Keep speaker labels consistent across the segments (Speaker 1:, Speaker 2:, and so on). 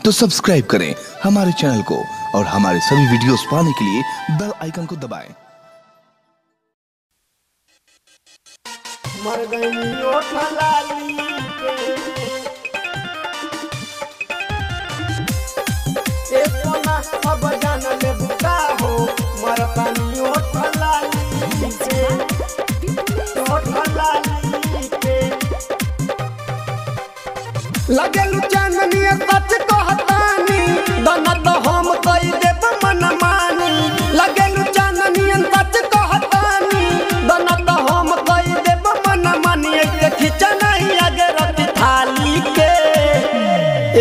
Speaker 1: तो सब्सक्राइब करें हमारे चैनल को और हमारे सभी वीडियोस पाने के लिए बेल आइकन को दबाएं।
Speaker 2: मर गई ओठ लाली के सोना अब जान ले बुका हो मरतानी ओठ लाली के ओठ लाली के लगेलु चांदनी सच कहतानी दना तो हम कई देब मन मानी लगेलु चांदनी सच कहतानी दना तो हम कई देब मन मानी ऐसे खींचा नहीं आगे रखी थाली के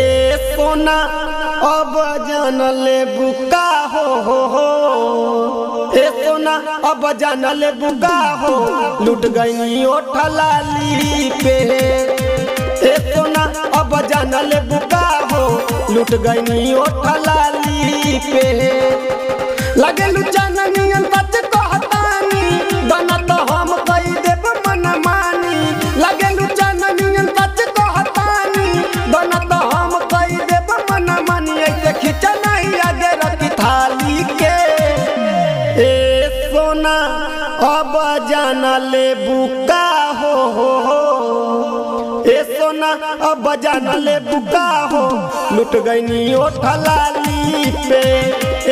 Speaker 2: ए सोना अब जान ले बुका हो ए सोना अब जान ले बुका हो लुट गई ओठ लाली पे ए सोना अब जान ले बुका हो लुट गई ओठ लाली पे लगेलु चांदनी सच कहतानी दना तो हम कई देब मन मानी लगेलु चांदनी सच कहतानी दना तो हम कई देब मन मानी ऐसे खींचा नहीं आगे रखी थाली के ए सोना अब जान ले बुका हो ए सोना अब जान ले बुका हो लुट गई ओठ लाली पे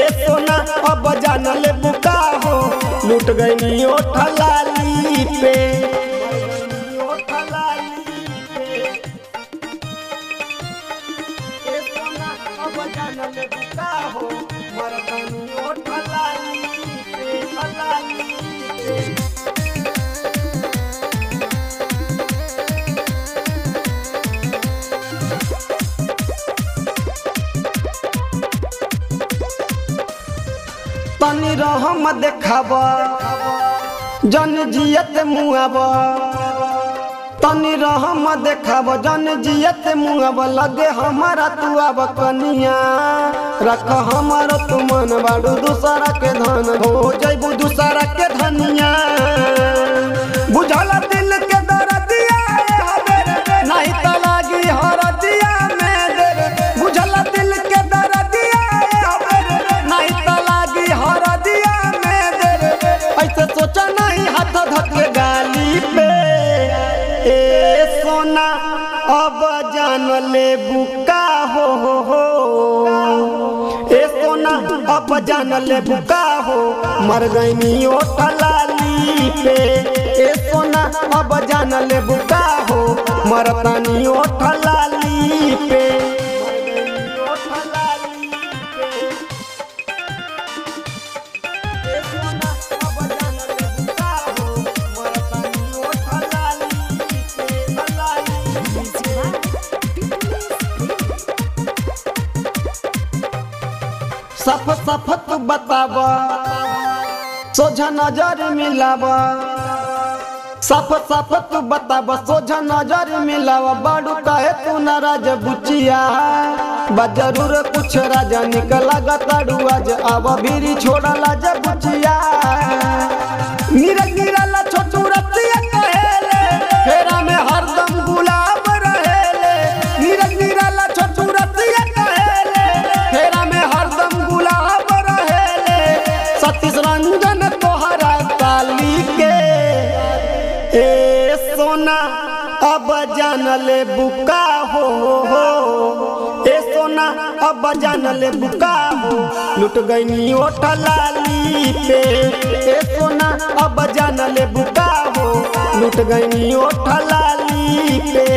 Speaker 2: ए सोना अब जान ले बुका हो लुट गई ओठ लाली पे ओठ लाली पे ए सोना अब जान ले बुका हो मरतानी ओठ लाली पे लाली पे तनी रहम देखाब जन जियत मुआब तनी रहम देखाब जन जियत मुआब लगे हमारा तू अब कनिया रख हमारो तू मन बाड़ू दूसरा के धन हो जैबू दूसरा के धनिया बुझल दिल के दर्दिया नहीं तो लागी हरदिया में दे बुझल दिल के दर्दिया नहीं तो लागी हरदिया में दे ऐसे सोचा नहीं हाथ धके गाली पे ए सोना अब जान ले बुका हो ए सोना अब जान ले बुका हो मर गई ओठ लाली पे ए सोना अब जान ले बुका हो मरतानी ओठ लाली पे ओठ लाली पे ए सोना अब जान ले बुका हो मरतानी ओठ लाली पे लाली सफ सफ तू बताब सोझा नजर मिलाब सफ सफ तू बताब सोझा नजर मिलाब बाड़ू कहे तू नाराज बुचिया बा जरूर कुछ राजा निकला गताड़ू आज अब भीरी छोड़ला जब बुचिया नीरा गिरला छोटू रतिया कहेले फेरा में हरदम गुलाब रहेले नीरा गिरला छोटू रतिया कहेले फेरा में हरदम गुलाब रहेले सतीश रंजन तोहरा काली के ए सोना अब जान ले बुका हो ए सोना अब जान ले बुका हो लुट गई ओठ लाली पे ए सोना अब जान ले बुका हो लुट गई ओठ लाली पे।